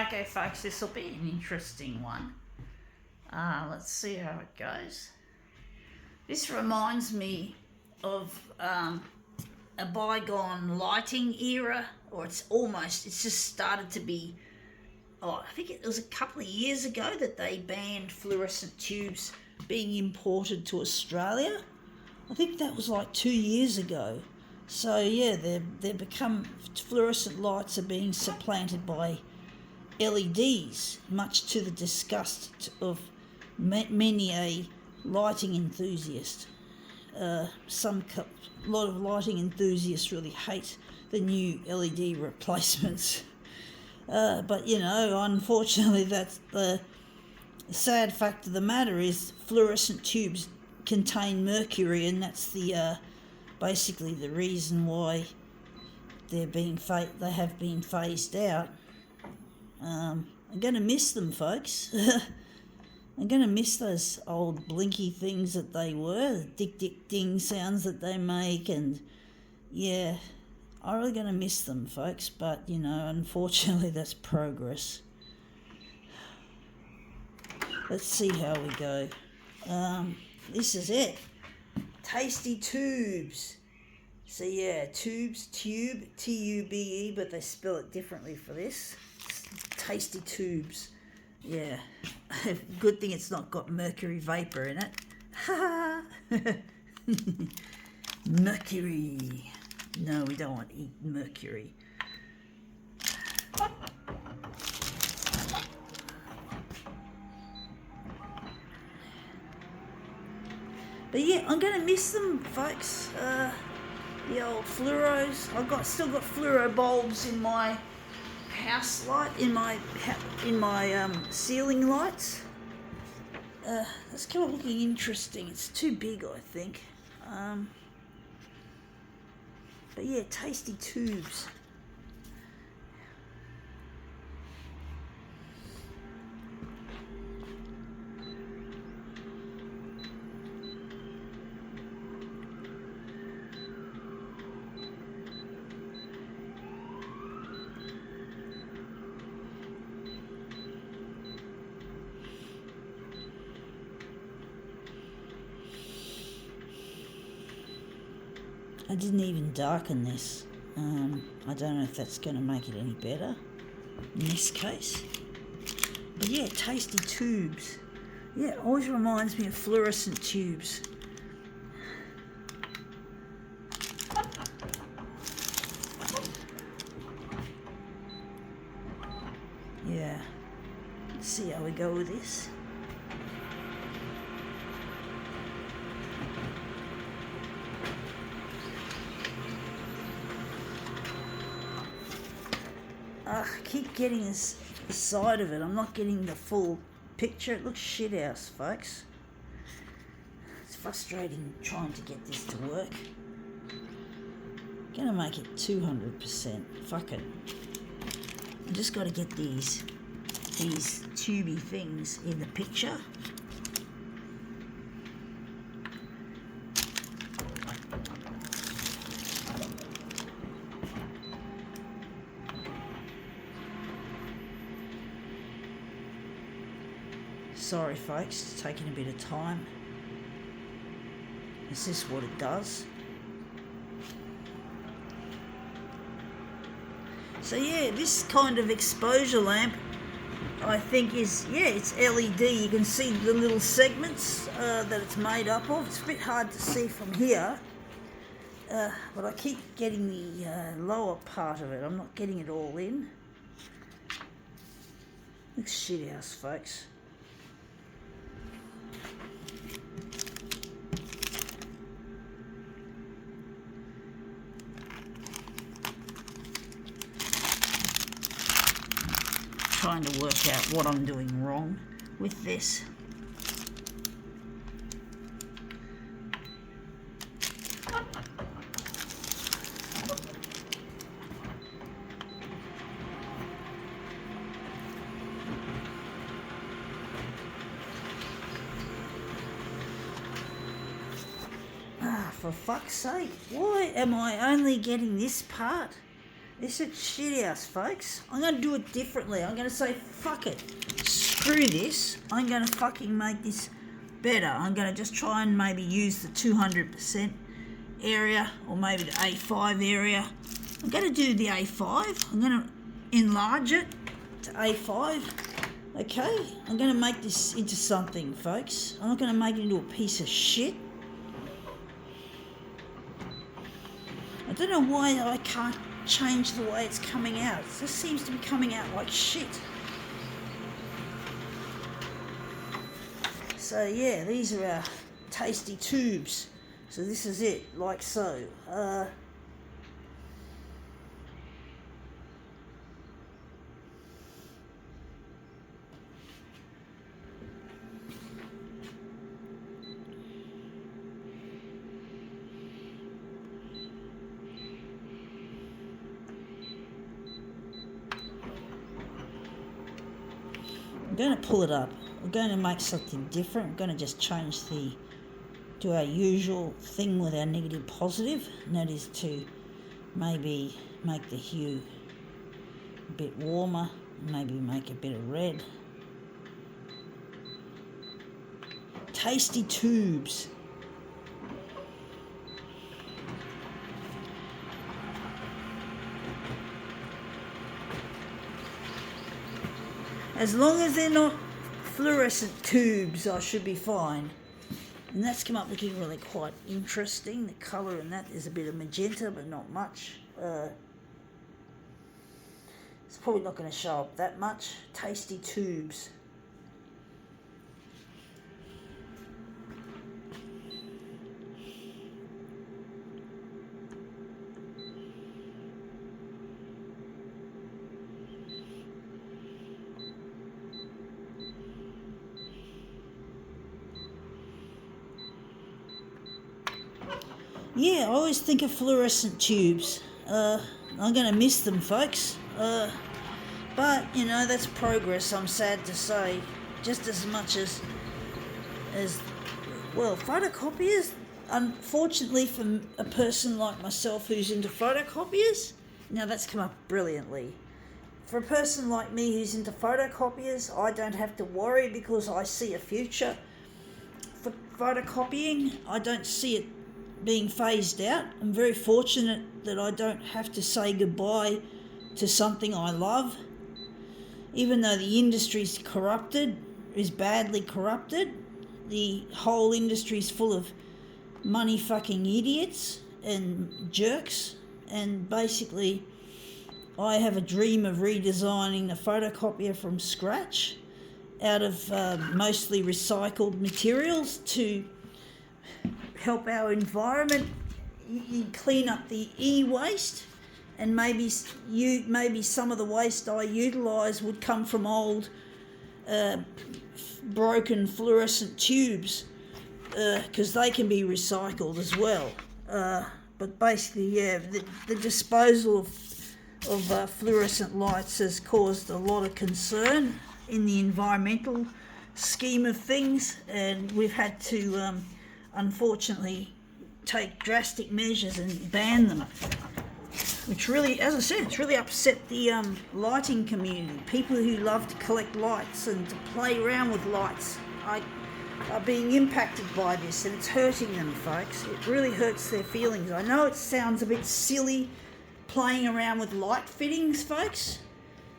Okay, folks, this will be an interesting one. Let's see how it goes. This reminds me of a bygone lighting era, or it's just started to be. Oh, I think it was a couple of years ago that they banned fluorescent tubes being imported to Australia. I think that was like 2 years ago. So yeah, they've become fluorescent lights are being supplanted by LEDs, much to the disgust of many a lighting enthusiast. A lot of lighting enthusiasts really hate the new LED replacements. But you know, unfortunately, that's the sad fact of the matter is fluorescent tubes contain mercury, and that's the basically the reason why they have been phased out. I'm going to miss them, folks. I'm going to miss those old blinky things that they were, the dick-dick-ding sounds that they make, and yeah, I'm really going to miss them, folks, but, you know, unfortunately that's progress. Let's see how we go. This is it. Tasty tubes. So yeah, tube, T-U-B-E, but they spell it differently for this. Tasty tubes. Yeah. Good thing it's not got mercury vapor in it. Mercury. No, we don't want to eat mercury. But yeah, I'm going to miss them, folks. The old fluoros. Still got fluoro bulbs in my house light, in my ceiling lights. That's kind of looking interesting. It's too big, I think. But yeah, tasty tubes. I didn't even darken this. I don't know if that's going to make it any better in this case. But yeah, tasty tubes. Yeah, it always reminds me of fluorescent tubes. Yeah, let's see how we go with this. I keep getting this side of it. I'm not getting the full picture. It looks shit house, folks. It's frustrating trying to get this to work. Gonna make it 200%. Fuck it. I just got to get these tubey things in the picture. Sorry folks, it's taking a bit of time. Is this what it does? So yeah, this kind of exposure lamp I think is, yeah, it's LED. You can see the little segments that it's made up of. It's a bit hard to see from here, but I keep getting the lower part of it. I'm not getting it all in. Looks shit house, folks. Trying to work out what I'm doing wrong with this. For fuck's sake, why am I only getting this part? This is shit house, folks. I'm going to do it differently. I'm going to say, fuck it. Screw this. I'm going to fucking make this better. I'm going to just try and maybe use the 200% area or maybe the A5 area. I'm going to do the A5. I'm going to enlarge it to A5. Okay? I'm going to make this into something, folks. I'm not going to make it into a piece of shit. I don't know why I can't change the way it's coming out. It just seems to be coming out like shit. So yeah, these are our tasty tubes. So this is it, like so. I'm going to pull it up. We're going to make something different. We're going to just change to our usual thing with our negative positive, and that is to maybe make the hue a bit warmer, maybe make a bit of red. Tasty tubes. As long as they're not fluorescent tubes, I should be fine. And that's come up looking really quite interesting. The colour in that is a bit of magenta, but not much. It's probably not going to show up that much. Tasty tubes. Yeah, I always think of fluorescent tubes. I'm going to miss them, folks. But, you know, that's progress, I'm sad to say. Just as much as well, photocopiers, unfortunately for a person like myself who's into photocopiers, now that's come up brilliantly. For a person like me who's into photocopiers, I don't have to worry because I see a future for photocopying. I don't see it being phased out. I'm very fortunate that I don't have to say goodbye to something I love. Even though the industry's corrupted, is badly corrupted, the whole industry's full of money fucking idiots and jerks, and basically I have a dream of redesigning the photocopier from scratch out of mostly recycled materials to help our environment. You clean up the e-waste, and maybe some of the waste I utilise would come from old broken fluorescent tubes, because they can be recycled as well. But basically, yeah, the disposal of fluorescent lights has caused a lot of concern in the environmental scheme of things, and we've had to unfortunately take drastic measures and ban them, which really, as I said, it's really upset the lighting community. People who love to collect lights and to play around with lights are being impacted by this, and it's hurting them, folks. It really hurts their feelings. I know it sounds a bit silly playing around with light fittings, folks,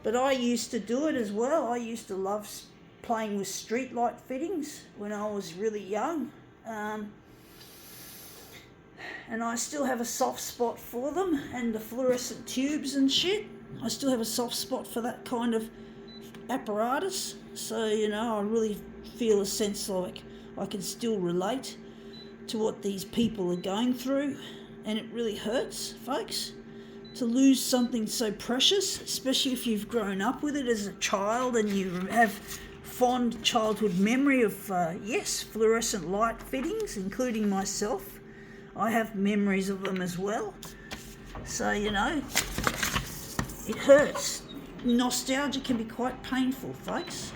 but I used to do it as well. I used to love playing with street light fittings when I was really young. And I still have a soft spot for them, and the fluorescent tubes and shit. I still have a soft spot for that kind of apparatus. So, you know, I really feel a sense like I can still relate to what these people are going through. And it really hurts, folks, to lose something so precious, especially if you've grown up with it as a child and you have fond childhood memory of, yes, fluorescent light fittings, including myself. I have memories of them as well. So, you know, it hurts. Nostalgia can be quite painful, folks.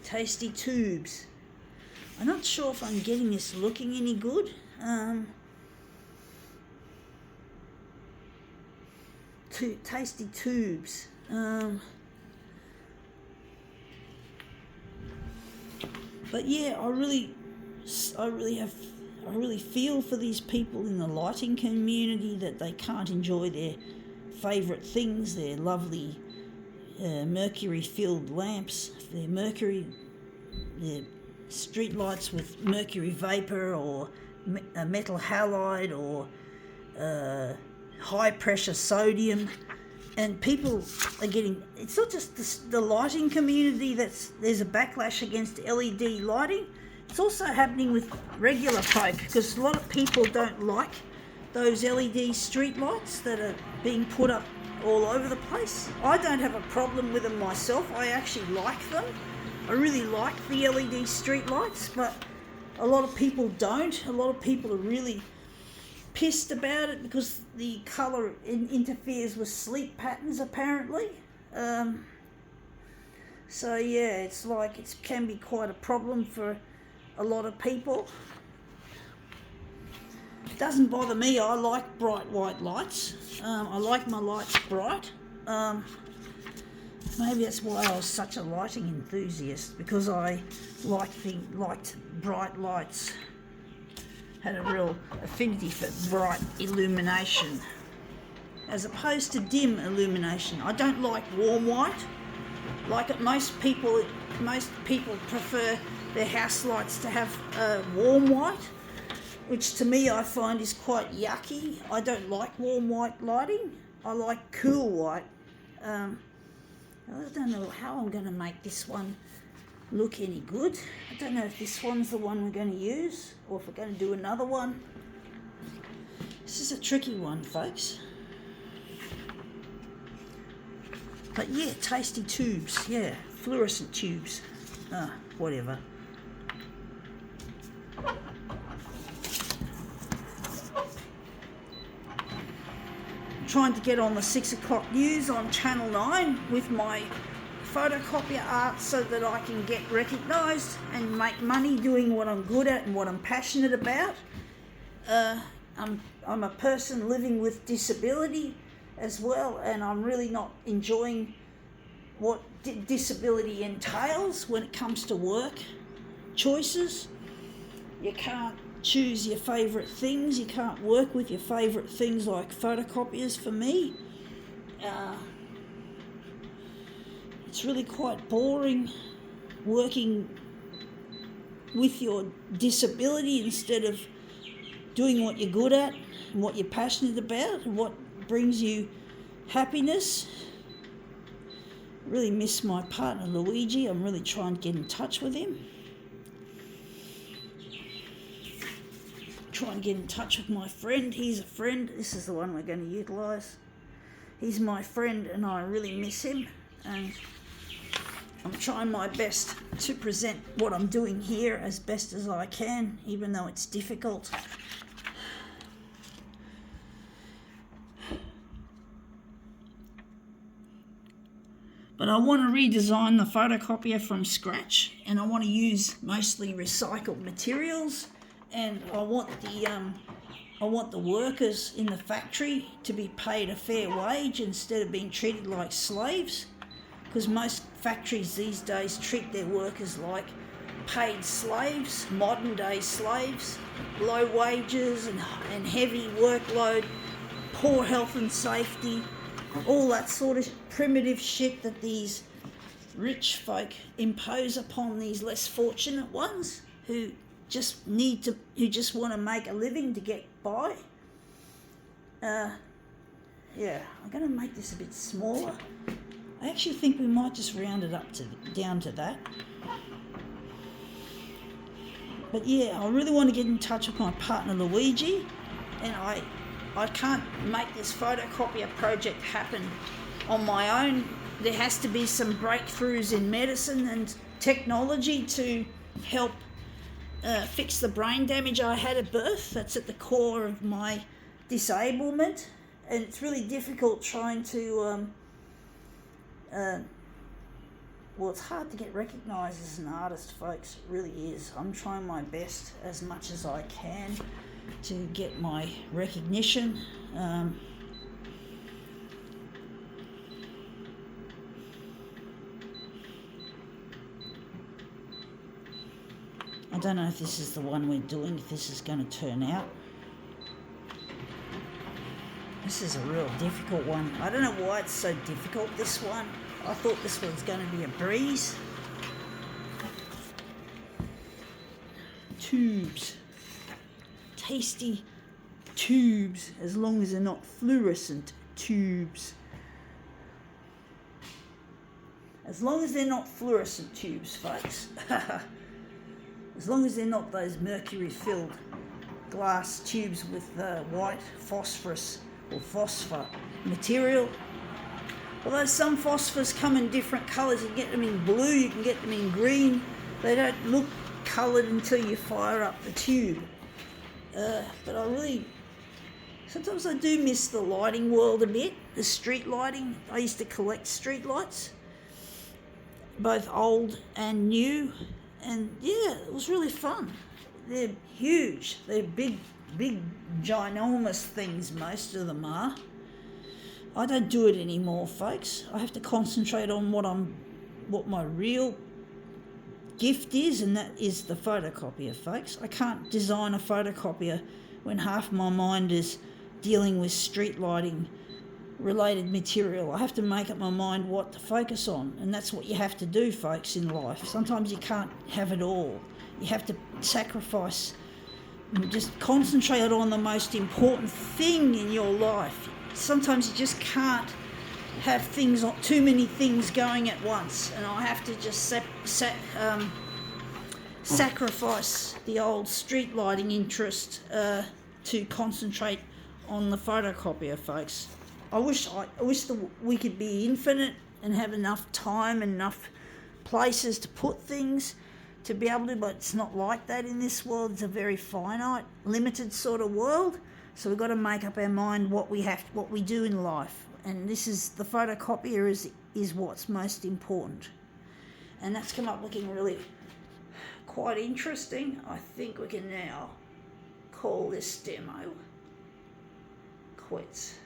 Tasty Tubes. I'm not sure if I'm getting this looking any good. Tasty Tubes. But yeah, I really feel for these people in the lighting community that they can't enjoy their favourite things, their lovely mercury-filled lamps, their street lights with mercury vapour or metal halide or high-pressure sodium. And people are getting, it's not just the lighting community there's a backlash against LED lighting. It's also happening with regular folk, because a lot of people don't like those LED street lights that are being put up all over the place. I don't have a problem with them myself. I actually like them. I really like the LED street lights, but a lot of people don't. A lot of people are really pissed about it because the colour interferes with sleep patterns, apparently. So yeah, it's like it can be quite a problem for a lot of people. It doesn't bother me. I like bright white lights. I like my lights bright. Maybe that's why I was such a lighting enthusiast, because I liked bright lights. Had a real affinity for bright illumination as opposed to dim illumination. I don't like warm white. Most people prefer their house lights to have warm white, which to me I find is quite yucky. I don't like warm white lighting. I like cool white. I don't know how I'm going to make this one look any good. I don't know if this one's the one we're going to use or if we're going to do another one. This is a tricky one, folks. But yeah, tasty tubes. Yeah, fluorescent tubes. Whatever. Trying to get on the 6 o'clock news on Channel 9 with my photocopier art so that I can get recognised and make money doing what I'm good at and what I'm passionate about. I'm a person living with disability as well, and I'm really not enjoying what disability entails when it comes to work choices. You can't choose your favourite things. You can't work with your favourite things like photocopiers for me. It's really quite boring working with your disability instead of doing what you're good at and what you're passionate about and what brings you happiness. I really miss my partner Luigi. I'm really trying to get in touch with him. Try and get in touch with my friend. He's a friend. This is the one we're going to utilise. He's my friend and I really miss him, and I'm trying my best to present what I'm doing here as best as I can, even though it's difficult. But I want to redesign the photocopier from scratch, and I want to use mostly recycled materials, and I want the workers in the factory to be paid a fair wage instead of being treated like slaves, because most factories these days treat their workers like paid slaves, modern day slaves, low wages and heavy workload, poor health and safety, all that sort of primitive shit that these rich folk impose upon these less fortunate ones who just want to make a living to get by. Yeah, I'm going to make this a bit smaller. I actually think we might just round it up down to that. But yeah, I really want to get in touch with my partner Luigi, and I can't make this photocopier project happen on my own. There has to be some breakthroughs in medicine and technology to help fix the brain damage I had at birth. That's at the core of my disablement, and it's really difficult trying to well, it's hard to get recognised as an artist, folks. It really is. I'm trying my best as much as I can to get my recognition. I don't know if this is the one we're doing, if this is going to turn out. This is a real difficult one. I don't know why it's so difficult, this one. I thought this was going to be a breeze. Tubes. Tasty tubes, as long as they're not fluorescent tubes. As long as they're not fluorescent tubes, folks. As long as they're not those mercury-filled glass tubes with white phosphorus or phosphor material. Although some phosphors come in different colours. You can get them in blue, you can get them in green. They don't look coloured until you fire up the tube. But sometimes I do miss the lighting world a bit, the street lighting. I used to collect street lights, both old and new. And yeah, it was really fun. They're huge. They're big, ginormous things, most of them are. I don't do it anymore, folks. I have to concentrate on what my real gift is, and that is the photocopier, folks. I can't design a photocopier when half my mind is dealing with street lighting related material. I have to make up my mind what to focus on, and that's what you have to do, folks, in life. Sometimes you can't have it all. You have to sacrifice and just concentrate on the most important thing in your life. Sometimes you just can't have too many things going at once, and I have to just sacrifice the old street lighting interest to concentrate on the photocopier, folks. I wish we could be infinite and have enough time and enough places to put things to be able to, but it's not like that in this world. It's a very finite, limited sort of world. So we've got to make up our mind what we do in life. And this is the photocopier is what's most important. And that's come up looking really quite interesting. I think we can now call this demo quits.